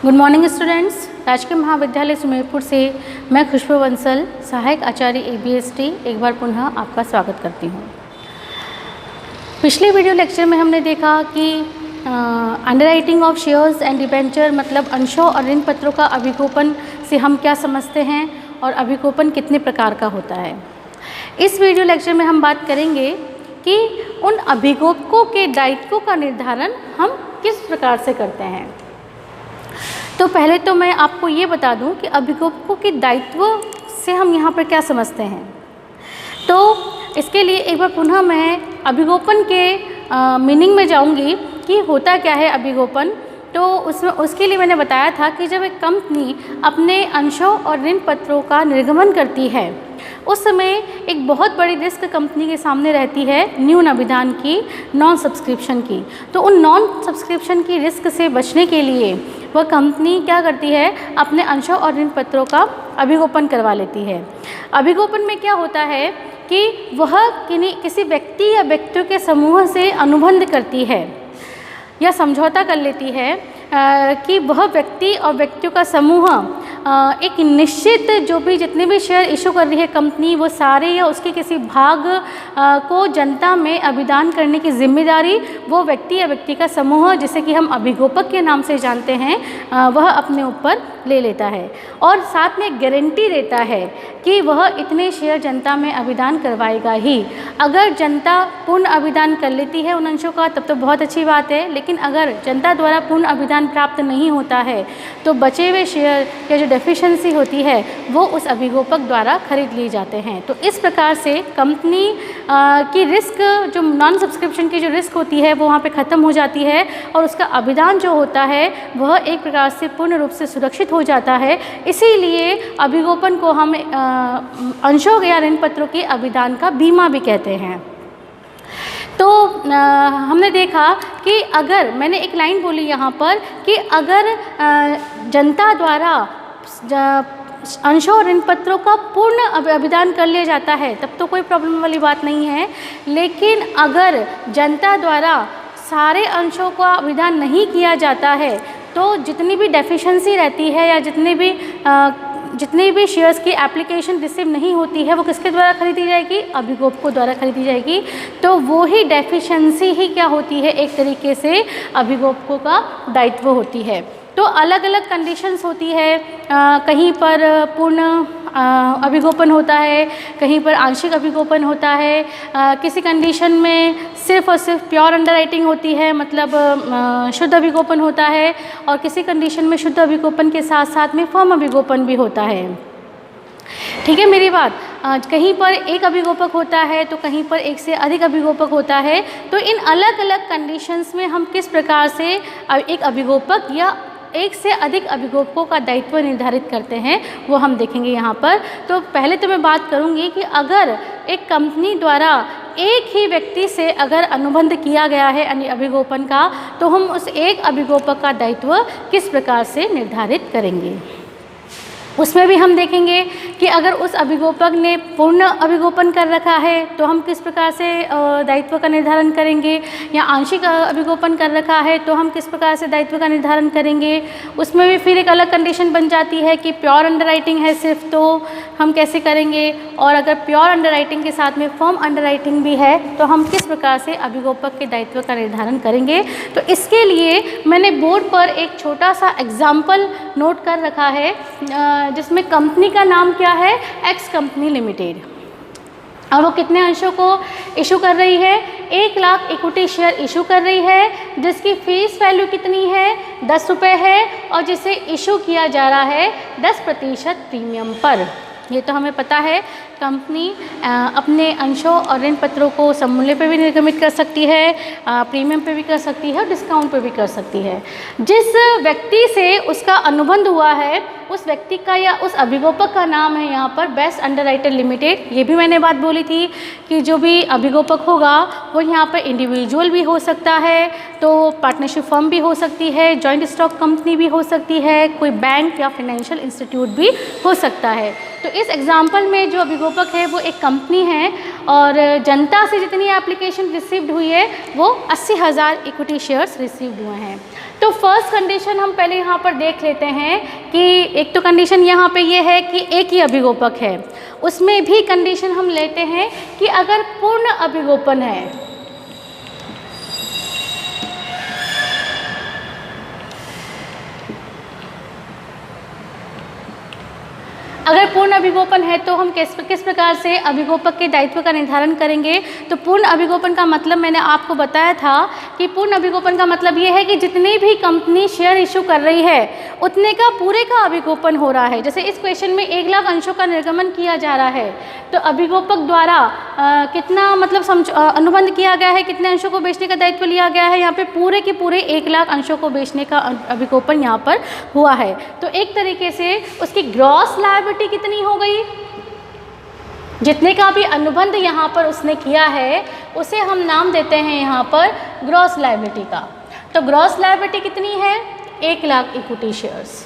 Good morning students. राजकीय महाविद्यालय सुमेरपुर से मैं खुशबू बंसल, सहायक आचार्य ABST, एक बार पुनः आपका स्वागत करती हूँ। पिछले वीडियो लेक्चर में हमने देखा कि underwriting of shares and debenture मतलब अंशों और ऋण पत्रों का अभिगोपन से हम क्या समझते हैं और अभिगोपन कितने प्रकार का होता है। इस वीडियो लेक्चर में हम बात करेंगे कि उन अभिगोपकों के दायित्वों का निर्धारण हम किस प्रकार से करते हैं। तो पहले तो मैं आपको ये बता दूं कि अभिगोपकों के दायित्व से हम यहाँ पर क्या समझते हैं। तो इसके लिए एक बार पुनः मैं अभिगोपन के मीनिंग में जाऊंगी कि होता क्या है अभिगोपन। तो उसके लिए मैंने बताया था कि जब एक कंपनी अपने अंशों और ऋण पत्रों का निर्गमन करती है उस समय एक बहुत बड़ी रिस्क कंपनी के सामने रहती है न्यून अभिदान की, नॉन सब्सक्रिप्शन की। तो उन नॉन सब्सक्रिप्शन की रिस्क से बचने के लिए वह कंपनी क्या करती है, अपने अंशों और ऋण पत्रों का अभिगोपन करवा लेती है। अभिगोपन में क्या होता है कि वह किसी व्यक्ति या व्यक्तियों के समूह से अनुबंध करती है या समझौता कर लेती है कि वह व्यक्ति और व्यक्तियों का समूह एक निश्चित जो भी जितने भी शेयर इशू कर रही है कंपनी वो सारे या उसके किसी भाग को जनता में अभिदान करने की जिम्मेदारी वो व्यक्ति या व्यक्ति का समूह जिसे कि हम अभिगोपक के नाम से जानते हैं वह अपने ऊपर ले लेता है और साथ में गारंटी देता है कि वह इतने शेयर जनता में अभिदान करवाएगा ही। अगर जनता पूर्ण अभिदान कर लेती है उन अंशों का तब तो बहुत अच्छी बात है, लेकिन अगर जनता द्वारा पूर्ण अभिदान प्राप्त नहीं होता है तो बचे हुए शेयर या जो डेफिशिएंसी होती है वो उस अभिगोपक द्वारा खरीद लिए जाते हैं। तो इस प्रकार से कंपनी की रिस्क जो नॉन सब्सक्रिप्शन की जो रिस्क होती है वो वहाँ पे ख़त्म हो जाती है और उसका अभिदान जो होता है वह एक प्रकार से पूर्ण रूप से सुरक्षित हो जाता है। इसीलिए अभिगोपन को हम अंशों या ऋण पत्रों के अभिदान का बीमा भी कहते हैं। तो हमने देखा कि अगर मैंने एक लाइन बोली यहाँ पर कि अगर जनता द्वारा अंशों और ऋण पत्रों का पूर्ण अभिदान कर लिया जाता है तब तो कोई प्रॉब्लम वाली बात नहीं है, लेकिन अगर जनता द्वारा सारे अंशों का अभिदान नहीं किया जाता है तो जितनी भी डेफिशिएंसी रहती है या जितने भी शेयर्स की एप्लीकेशन रिसीव नहीं होती है वो किसके द्वारा खरीदी जाएगी, अभिगोपकों द्वारा खरीदी जाएगी। तो वो ही डेफिशिएंसी ही क्या होती है, एक तरीके से अभिगोपकों का दायित्व होती है। तो अलग अलग कंडीशंस होती है, कहीं पर पूर्ण अभिगोपन होता है, कहीं पर आंशिक अभिगोपन होता है, किसी कंडीशन में सिर्फ और सिर्फ प्योर अंडरराइटिंग होती है मतलब शुद्ध अभिगोपन होता है और किसी कंडीशन में शुद्ध अभिगोपन के साथ साथ में फर्म अभिगोपन भी होता है। ठीक है मेरी बात। कहीं पर एक अभिगोपक होता है तो कहीं पर एक से अधिक अभिगोपक होता है। तो इन अलग अलग कंडीशंस में हम किस प्रकार से एक अभिगोपक या एक से अधिक अभिगोपकों का दायित्व निर्धारित करते हैं वो हम देखेंगे यहाँ पर। तो पहले तो मैं बात करूँगी कि अगर एक कंपनी द्वारा एक ही व्यक्ति से अगर अनुबंध किया गया है अभिगोपन का तो हम उस एक अभिगोपक का दायित्व किस प्रकार से निर्धारित करेंगे। उसमें भी हम देखेंगे कि अगर उस अभिगोपक ने पूर्ण अभिगोपन कर रखा है तो हम किस प्रकार से दायित्व का निर्धारण करेंगे, या आंशिक अभिगोपन कर रखा है तो हम किस प्रकार से दायित्व का निर्धारण करेंगे। उसमें भी फिर एक अलग कंडीशन बन जाती है कि प्योर अंडरराइटिंग है सिर्फ तो हम कैसे करेंगे, और अगर प्योर अंडरराइटिंग के साथ में फर्म अंडरराइटिंग भी है तो हम किस प्रकार से अभिगोपक के दायित्व का निर्धारण करेंगे। तो इसके लिए मैंने बोर्ड पर एक छोटा सा एग्जाम्पल नोट कर रखा है जिसमें कंपनी का नाम क्या है, एक्स कंपनी लिमिटेड। और वो कितने अंशों को इशू कर रही है, 1 लाख इक्विटी शेयर इशू कर रही है जिसकी फेस वैल्यू कितनी है, 10 रुपये है और जिसे इशू किया जा रहा है 10% प्रीमियम पर। ये तो हमें पता है कंपनी अपने अंशों और ऋण पत्रों को सममूल्य पे भी निर्गमित कर सकती है, प्रीमियम पे भी कर सकती है और डिस्काउंट पे भी कर सकती है। जिस व्यक्ति से उसका अनुबंध हुआ है उस व्यक्ति का या उस अभिगोपक का नाम है यहाँ पर बेस्ट अंडरराइटर लिमिटेड। ये भी मैंने बात बोली थी कि जो भी अभिगोपक होगा वो यहाँ पर इंडिविजुअल भी हो सकता है, तो पार्टनरशिप फर्म भी हो सकती है, जॉइंट स्टॉक कंपनी भी हो सकती है, कोई बैंक या फाइनेंशियल इंस्टीट्यूट भी हो सकता है। तो इस एग्जाम्पल में जो अभिगोपक है वो एक कंपनी है और जनता से जितनी एप्लीकेशन रिसीव्ड हुई है वो 80,000 इक्विटी शेयर्स रिसीव्ड हुए हैं। तो फर्स्ट कंडीशन हम पहले यहाँ पर देख लेते हैं कि एक तो कंडीशन यहाँ पे ये है कि एक ही अभिगोपक है, उसमें भी कंडीशन हम लेते हैं कि अगर पूर्ण अभिगोपन है, अगर पूर्ण अभिगोपन है तो हम किस प्रकार से अभिगोपक के दायित्व का निर्धारण करेंगे। तो पूर्ण अभिगोपन का मतलब मैंने आपको बताया था कि पूर्ण अभिगोपन का मतलब ये है कि जितनी भी कंपनी शेयर इशू कर रही है उतने का पूरे का अभिगोपन हो रहा है। जैसे इस क्वेश्चन में 1 लाख अंशों का निर्गमन किया जा रहा है, तो अभिगोपक द्वारा कितना मतलब अनुबंध किया गया है, कितने अंशों को बेचने का दायित्व लिया गया है, यहाँ पे पूरे के पूरे 1 लाख अंशों को बेचने का अभिगोपन यहाँ पर हुआ है। तो एक तरीके से उसकी ग्रॉस लायबिलिटी कितनी हो गई, जितने का भी अनुबंध यहाँ पर उसने किया है उसे हम नाम देते हैं यहाँ पर ग्रॉस लायबिलिटी का। तो ग्रॉस लायबिलिटी कितनी है, 1 लाख इक्विटी शेयर्स।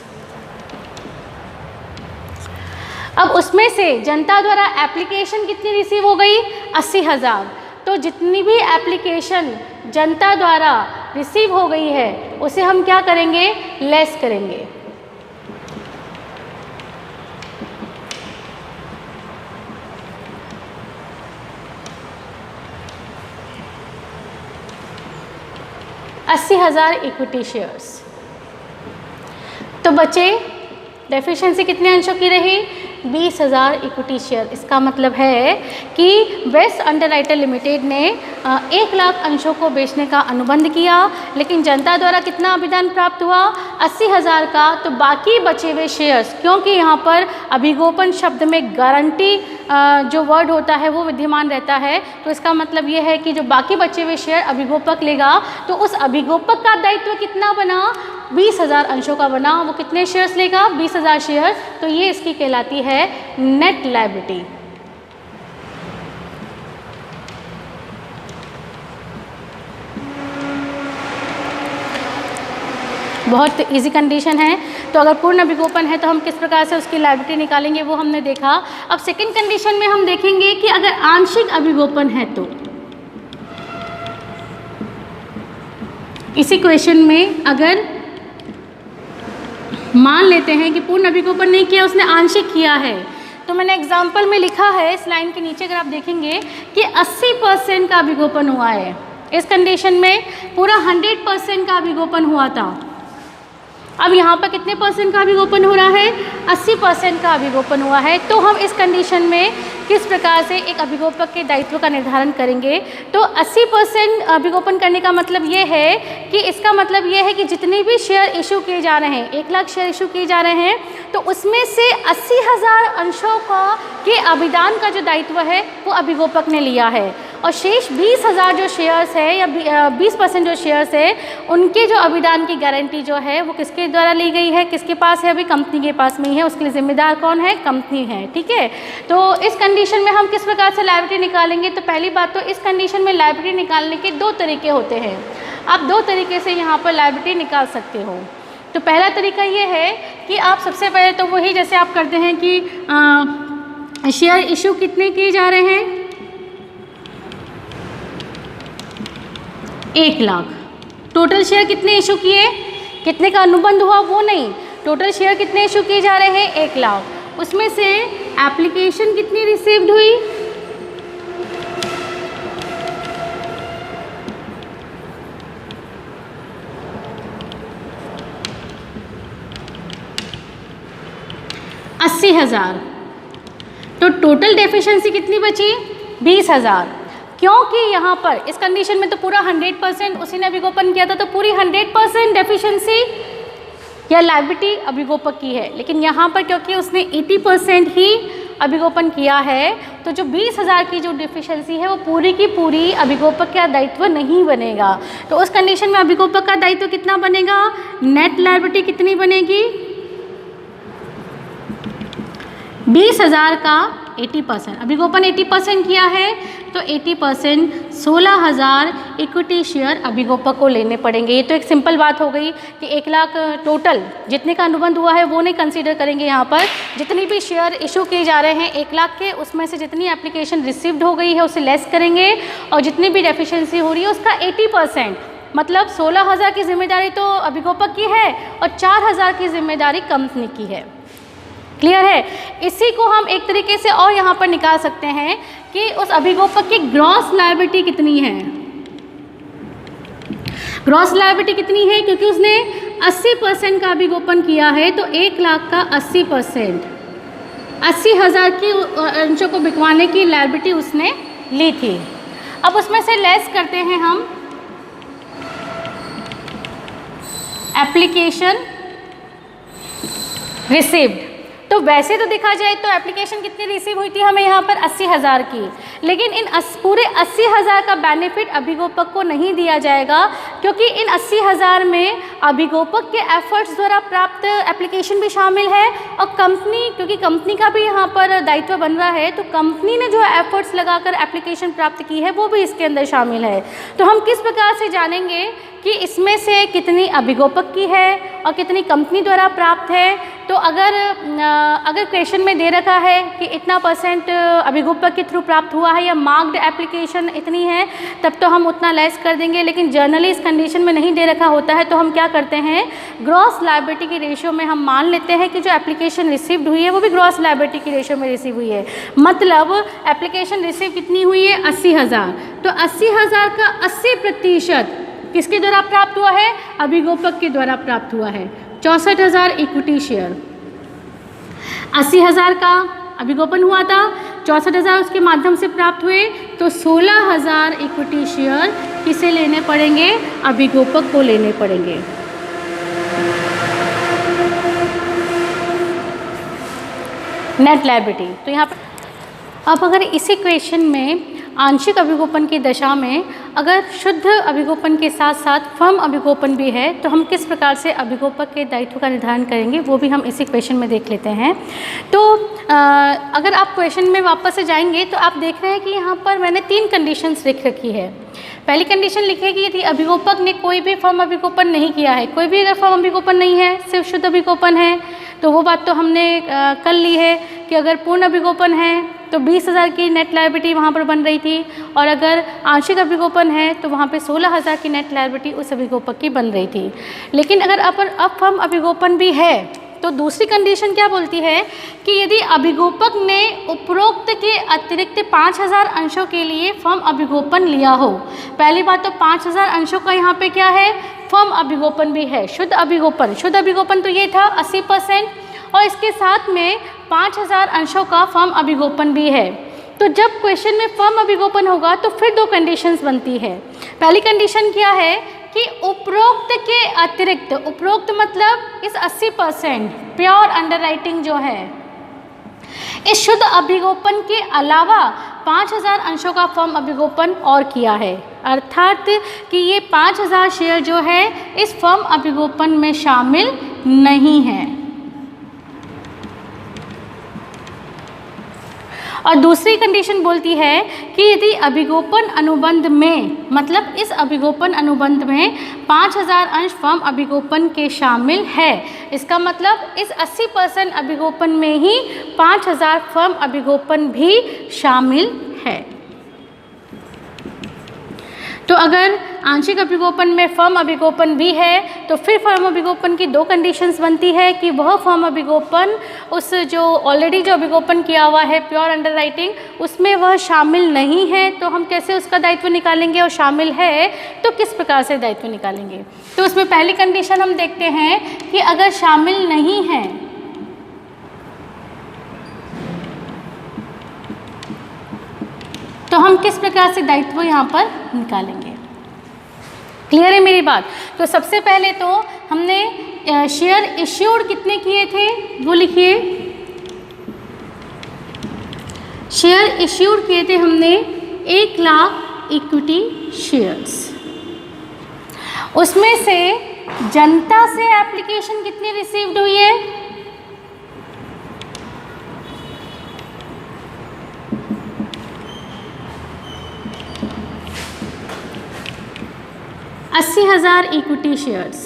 अब उसमें से जनता द्वारा एप्लीकेशन कितनी रिसीव हो गई, 80,000। तो जितनी भी एप्लीकेशन जनता द्वारा रिसीव हो गई है उसे हम क्या करेंगे, लेस करेंगे। Equity shares. तो बचे डेफिशिएंसी कितने अंशों की रही, 20,000 इक्विटी शेयर। इसका मतलब है कि वेस्ट अंडरराइटर लिमिटेड ने 1 लाख अंशों को बेचने का अनुबंध किया, लेकिन जनता द्वारा कितना अभिदान प्राप्त हुआ, 80,000 का। तो बाकी बचे हुए शेयर्स, क्योंकि यहाँ पर अभिगोपन शब्द में गारंटी जो वर्ड होता है वो विद्यमान रहता है, तो इसका मतलब ये है कि जो बाकी बचे हुए शेयर अभिगोपक लेगा तो उस अभिगोपक का दायित्व कितना बना, 20,000 अंशों का बना। वो कितने शेयर्स लेगा, 20,000 शेयर। तो ये इसकी कहलाती है नेट लायबिलिटी। बहुत इजी कंडीशन है। तो अगर पूर्ण अभिगोपन है तो हम किस प्रकार से उसकी लायबिलिटी निकालेंगे वो हमने देखा। अब सेकंड कंडीशन में हम देखेंगे कि अगर आंशिक अभिगोपन है तो इसी क्वेश्चन में अगर मान लेते हैं कि पूर्ण अभिगोपन नहीं किया, उसने आंशिक किया है, तो मैंने एग्जाम्पल में लिखा है इस लाइन के नीचे, अगर आप देखेंगे कि 80% का अभिगोपन हुआ है। इस कंडीशन में पूरा 100% का अभिगोपन हुआ था। अब यहाँ पर कितने परसेंट का अभिगोपन हो रहा है, 80% का अभिगोपन हुआ है। तो हम इस कंडीशन में किस प्रकार से एक अभिगोपक के दायित्व का निर्धारण करेंगे। तो 80% अभिगोपन करने का मतलब ये है कि इसका मतलब ये है कि जितने भी शेयर इशू किए जा रहे हैं, 1 लाख शेयर इशू किए जा रहे हैं, तो उसमें से 80,000 अंशों का के अभिदान का जो दायित्व है वो अभिगोपक ने लिया है, और शेष 20,000 जो शेयर्स है या 20% जो शेयर्स है उनके जो अभिदान की गारंटी जो है वो किसके द्वारा ली गई है, किसके पास है, अभी कंपनी के पास में ही है। उसके लिए जिम्मेदार कौन है, कंपनी है। ठीक है, तो इस कंडीशन में हम किस प्रकार से लायबिलिटी निकालेंगे। तो पहली बात तो इस कंडीशन में लायबिलिटी निकालने के 2 तरीके होते हैं। आप 2 तरीके से यहाँ पर लायबिलिटी निकाल सकते हो। तो पहला तरीका ये है कि आप सबसे पहले तो वही जैसे आप करते हैं कि शेयर इशू कितने किए जा रहे हैं, 1 लाख। टोटल शेयर कितने इशू किए, कितने का अनुबंध हुआ वो नहीं, टोटल शेयर कितने इशू किए जा रहे हैं, 1 लाख। उसमें से एप्लीकेशन कितनी रिसीव्ड हुई, 80,000। तो टोटल डेफिशिएंसी कितनी बची, 20,000। क्योंकि यहाँ पर इस कंडीशन में तो पूरा 100% उसी ने अभिगोपन किया था, तो पूरी 100% डेफिशिएंसी या लायबिलिटी अभिगोपक की है। लेकिन यहाँ पर क्योंकि उसने 80% ही अभिगोपन किया है, तो जो 20,000 की जो डेफिशिएंसी है वो पूरी की पूरी अभिगोपक का दायित्व नहीं बनेगा। तो उस कंडीशन में अभिगोपक का दायित्व कितना बनेगा, नेट लायबिलिटी कितनी बनेगी, 20,000 का 80%। अभिगोपन 80% किया है तो 80% 16,000 इक्विटी शेयर अभिगोपक को लेने पड़ेंगे। ये तो एक सिंपल बात हो गई कि 1 लाख टोटल जितने का अनुबंध हुआ है वो नहीं कंसीडर करेंगे। यहाँ पर जितनी भी शेयर इशू किए जा रहे हैं 1 लाख के, उसमें से जितनी एप्लीकेशन रिसीव्ड हो गई है उसे लेस करेंगे, और जितनी भी डेफिशिएंसी हो रही है उसका 80% मतलब 16,000 की जिम्मेदारी तो अभिगोपक की है और 4,000 की जिम्मेदारी कंपनी की है। क्लियर है? इसी को हम एक तरीके से और यहाँ पर निकाल सकते हैं कि उस अभिगोपक की ग्रॉस लायबिलिटी कितनी है। ग्रॉस लायबिलिटी कितनी है? क्योंकि उसने 80% का अभिगोपन किया है, तो 1 लाख का 80%, 80,000 की अंशों को बिकवाने की लायबिलिटी उसने ली थी। अब उसमें से लेस करते हैं हम एप्लीकेशन रिसीव्ड। तो वैसे तो देखा जाए तो एप्लीकेशन कितनी रिसीव हुई थी हमें यहाँ पर 80,000 की, लेकिन इन पूरे 80,000 का बेनिफिट अभिगोपक को नहीं दिया जाएगा, क्योंकि इन 80,000 में अभिगोपक के एफर्ट्स द्वारा प्राप्त एप्लीकेशन भी शामिल है और कंपनी, क्योंकि कंपनी का भी यहाँ पर दायित्व बन रहा है, तो कंपनी ने जो एफर्ट्स लगाकर एप्लीकेशन प्राप्त की है वो भी इसके अंदर शामिल है। तो हम किस प्रकार से जानेंगे कि इसमें से कितनी अभिगोपक की है और कितनी कंपनी द्वारा प्राप्त है? तो अगर क्वेश्चन में दे रखा है कि इतना % अभिगोपक के थ्रू प्राप्त हुआ है या मार्क्ड एप्लीकेशन इतनी है, तब तो हम उतना लेस कर देंगे। लेकिन जनरली इस कंडीशन में नहीं दे रखा होता है, तो हम क्या करते हैं, ग्रॉस लायबिलिटी की रेशियो में हम मान लेते हैं कि जो एप्लीकेशन रिसीव्ड हुई है वो भी ग्रॉस लायबिलिटी की रेशियो में रिसीव हुई है। मतलब एप्लीकेशन रिसीव कितनी हुई है? 80,000। तो 80,000 का 80% किसके द्वारा प्राप्त हुआ है? अभिगोपक के द्वारा प्राप्त हुआ है। 64,000 इक्विटी शेयर। 80,000 का अभिगोपन हुआ था, 64,000 उसके माध्यम से प्राप्त हुए, तो 16,000 इक्विटी शेयर किसे लेने पड़ेंगे? अभिगोपक को लेने पड़ेंगे। Net liability. तो यहाँ पर अब अगर इसी क्वेश्चन में आंशिक अभिगोपन की दशा में अगर शुद्ध अभिगोपन के साथ साथ फर्म अभिगोपन भी है, तो हम किस प्रकार से अभिगोपक के दायित्व का निर्धारण करेंगे, वो भी हम इसी क्वेश्चन में देख लेते हैं। तो अगर आप क्वेश्चन में वापस से जाएंगे तो आप देख रहे हैं कि यहाँ पर मैंने 3 कंडीशंस लिख रखी है। पहली कंडीशन लिखी है कि यदि अभिगोपक ने कोई भी फर्म अभिगोपन नहीं किया है, कोई भी अगर फर्म अभिगोपन नहीं है, सिर्फ शुद्ध अभिगोपन है, तो वो बात तो हमने कर ली है कि अगर पूर्ण अभिगोपन है तो 20,000 की नेट लायबिलिटी वहाँ पर बन रही थी, और अगर आंशिक अभिगोपन है तो वहाँ पे 16,000 की नेट लायबिलिटी उस अभिगोपक की बन रही थी। लेकिन अगर अब फर्म अभिगोपन भी है तो दूसरी कंडीशन क्या बोलती है कि यदि अभिगोपक ने उपरोक्त के अतिरिक्त 5,000 अंशों के लिए फर्म अभिगोपन लिया हो। पहली बात तो 5,000 अंशों का यहाँ पे क्या है? फर्म अभिगोपन भी है। शुद्ध अभिगोपन तो ये था 80%, और इसके साथ में 5,000 अंशों का फर्म अभिगोपन भी है। तो जब क्वेश्चन में फर्म अभिगोपन होगा तो फिर 2 कंडीशंस बनती है। पहली कंडीशन क्या है कि उपरोक्त के अतिरिक्त, उपरोक्त मतलब इस 80% प्योर अंडरराइटिंग जो है, इस शुद्ध अभिगोपन के अलावा 5,000 अंशों का फर्म अभिगोपन और किया है, अर्थात कि ये 5,000 शेयर जो है इस फर्म अभिगोपन में शामिल नहीं है। और दूसरी कंडीशन बोलती है कि यदि अभिगोपन अनुबंध में, मतलब इस अभिगोपन अनुबंध में 5,000 अंश फर्म अभिगोपन के शामिल है, इसका मतलब इस 80% अभिगोपन में ही 5,000 फर्म अभिगोपन भी शामिल है। तो अगर आंशिक अभिगोपन में फर्म अभिगोपन भी है तो फिर फर्म अभिगोपन की 2 कंडीशंस बनती है कि वह फर्म अभिगोपन उस जो ऑलरेडी जो अभिगोपन किया हुआ है प्योर अंडरराइटिंग, उसमें वह शामिल नहीं है। तो हम कैसे उसका दायित्व निकालेंगे, और शामिल है तो किस प्रकार से दायित्व निकालेंगे। तो उसमें पहली कंडीशन हम देखते हैं कि अगर शामिल नहीं है तो हम किस प्रकार से दायित्व यहाँ पर निकालेंगे। क्लियर है मेरी बात? तो सबसे पहले तो हमने शेयर इश्यूड कितने किए थे वो लिखिए। शेयर इश्यूड किए थे हमने 1 लाख इक्विटी शेयर्स। उसमें से जनता से एप्लीकेशन कितनी रिसीव्ड हुई है? 80,000 इक्विटी शेयर्स।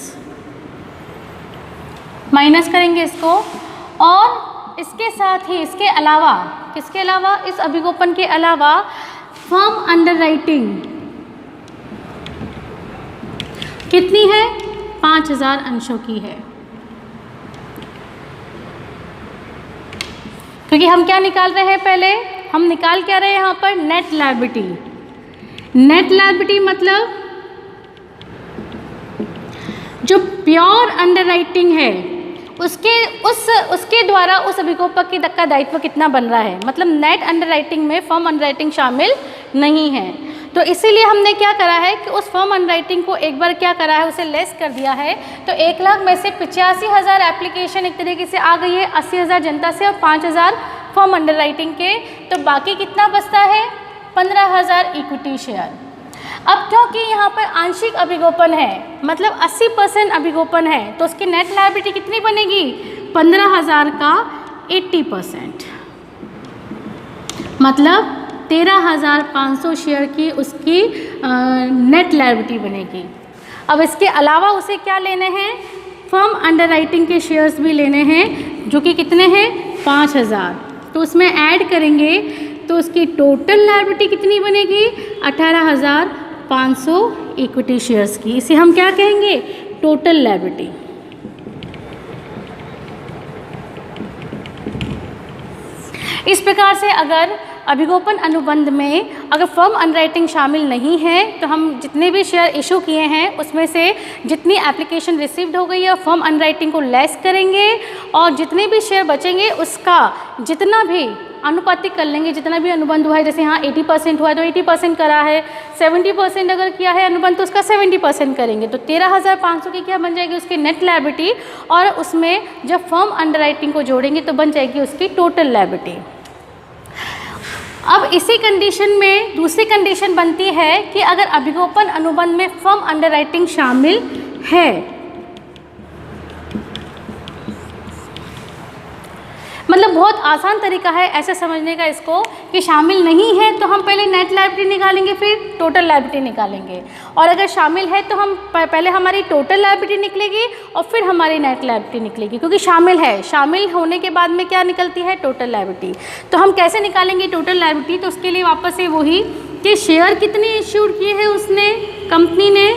माइनस करेंगे इसको, और इसके साथ ही इसके अलावा, किसके अलावा, इस अभिगोपन के अलावा फर्म अंडरराइटिंग कितनी है? 5000 अंशों की है। क्योंकि हम क्या निकाल रहे हैं, पहले हम निकाल क्या रहे हैं यहाँ पर? Net liability. नेट लायबिलिटी मतलब जो प्योर अंडरराइटिंग है उसके द्वारा उस अभिकोपक का दायित्व कितना बन रहा है। मतलब नेट अंडरराइटिंग में फर्म अंडरराइटिंग शामिल नहीं है। तो इसीलिए हमने क्या करा है कि उस फर्म अंडरराइटिंग को एक बार क्या करा है, उसे लेस कर दिया है। तो 1 लाख में से 85,000 एप्लीकेशन एक तरीके से आ गई है, 80,000 जनता से और 5,000 फर्म अंडरराइटिंग के। तो बाकी कितना बचता है? 15,000 इक्विटी शेयर। अब क्योंकि यहाँ पर आंशिक अभिगोपन है, मतलब 80% अभिगोपन है, तो उसकी नेट लायबिलिटी कितनी बनेगी? 15,000 का 80%, मतलब 13,500 शेयर की उसकी नेट लायबिलिटी बनेगी। अब इसके अलावा उसे क्या लेने हैं? फर्म अंडरराइटिंग के शेयर्स भी लेने हैं, जो कि कितने हैं? 5,000। तो उसमें ऐड करेंगे तो उसकी टोटल लायबिलिटी कितनी बनेगी? 18,500 इक्विटी शेयर्स की। इसे हम क्या कहेंगे? Total liability. इस प्रकार से अगर अभिगोपन अनुबंध में अगर फर्म अंडरराइटिंग शामिल नहीं है तो हम जितने भी शेयर इशू किए हैं उसमें से जितनी एप्लीकेशन रिसीव्ड हो गई है फर्म अंडरराइटिंग को लेस करेंगे और जितने भी शेयर बचेंगे उसका जितना भी अनुपातिक कर लेंगे। जितना भी अनुबंध हुआ है, जैसे यहाँ 80% हुआ है तो 80% करा है, 70% अगर किया है अनुबंध तो उसका 70% करेंगे। तो 13,500 की क्या बन जाएगी? उसकी नेट लायबिलिटी। और उसमें जब फर्म अंडरराइटिंग को जोड़ेंगे तो बन जाएगी उसकी टोटल लायबिलिटी। अब इसी कंडीशन में दूसरी कंडीशन बनती है कि अगर अभिगोपन अनुबंध में फर्म अंडरराइटिंग शामिल है, मतलब बहुत आसान तरीका है ऐसे समझने का इसको कि शामिल नहीं है तो हम पहले नेट लायबिलिटी निकालेंगे, फिर टोटल लायबिलिटी निकालेंगे। और अगर शामिल है तो हम पहले हमारी टोटल लायबिलिटी निकलेगी और फिर हमारी नेट लायबिलिटी निकलेगी, क्योंकि शामिल है। शामिल होने के बाद में क्या निकलती है? Total liability. तो हम कैसे निकालेंगे टोटल लायबिलिटी? तो उसके लिए वापस से वही कि शेयर कितने इश्यूड किए हैं उसने, कंपनी ने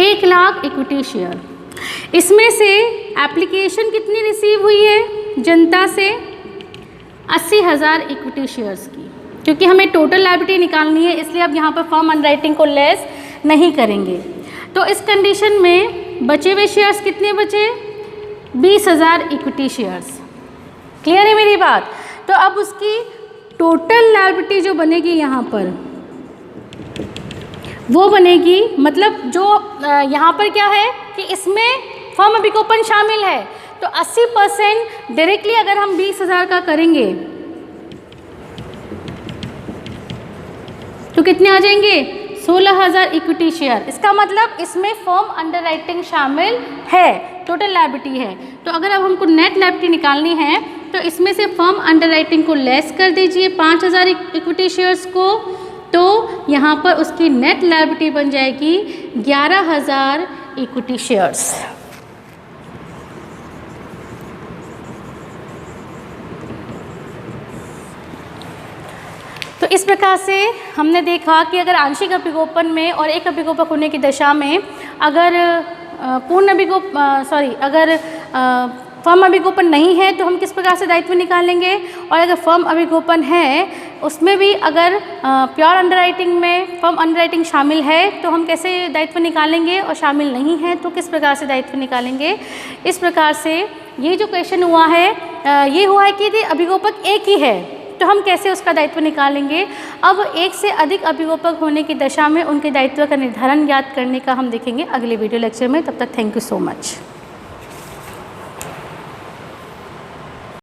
1 लाख इक्विटी शेयर। इसमें से एप्लीकेशन कितनी रिसीव हुई है? जनता से 80,000 इक्विटी शेयर्स की। क्योंकि हमें टोटल लायबिलिटी निकालनी है इसलिए अब यहाँ पर फर्म अंडरराइटिंग को लेस नहीं करेंगे। तो इस कंडीशन में बचे हुए शेयर्स कितने बचे? 20,000 इक्विटी शेयर्स। क्लियर है मेरी बात? तो अब उसकी टोटल लायबिलिटी जो बनेगी यहाँ पर वो बनेगी, मतलब जो यहाँ पर क्या है कि इसमें फर्म अभिगोपन शामिल है तो 80% डायरेक्टली अगर हम 20,000 का करेंगे तो कितने आ जाएंगे? 16,000 इक्विटी शेयर। इसका मतलब इसमें फर्म अंडरराइटिंग शामिल है, टोटल लायबिलिटी है। तो अगर अब हमको नेट लायबिलिटी निकालनी है तो इसमें से फर्म अंडरराइटिंग को लेस कर दीजिए 5,000 इक्विटी शेयर्स को, तो यहाँ पर उसकी नेट लायबिलिटी बन जाएगी 11,000 इक्विटी शेयर्स। तो इस प्रकार से हमने देखा कि अगर आंशिक अभिगोपन में और एक अभिगोपक होने की दशा में अगर अगर फर्म अभिगोपन नहीं है तो हम किस प्रकार से दायित्व निकालेंगे, और अगर फर्म अभिगोपन है उसमें भी अगर प्योर अंडरराइटिंग में फर्म अंडरराइटिंग शामिल है तो हम कैसे दायित्व निकालेंगे, और शामिल नहीं है तो किस प्रकार से दायित्व निकालेंगे। इस प्रकार से ये जो क्वेश्चन हुआ है ये हुआ है कि यदि अभिगोपक एक ही है तो हम कैसे उसका दायित्व निकालेंगे। अब एक से अधिक अभिगोपक होने की दशा में उनके दायित्व का निर्धारण ज्ञात करने का हम देखेंगे अगले वीडियो लेक्चर में। तब तक थैंक यू सो मच।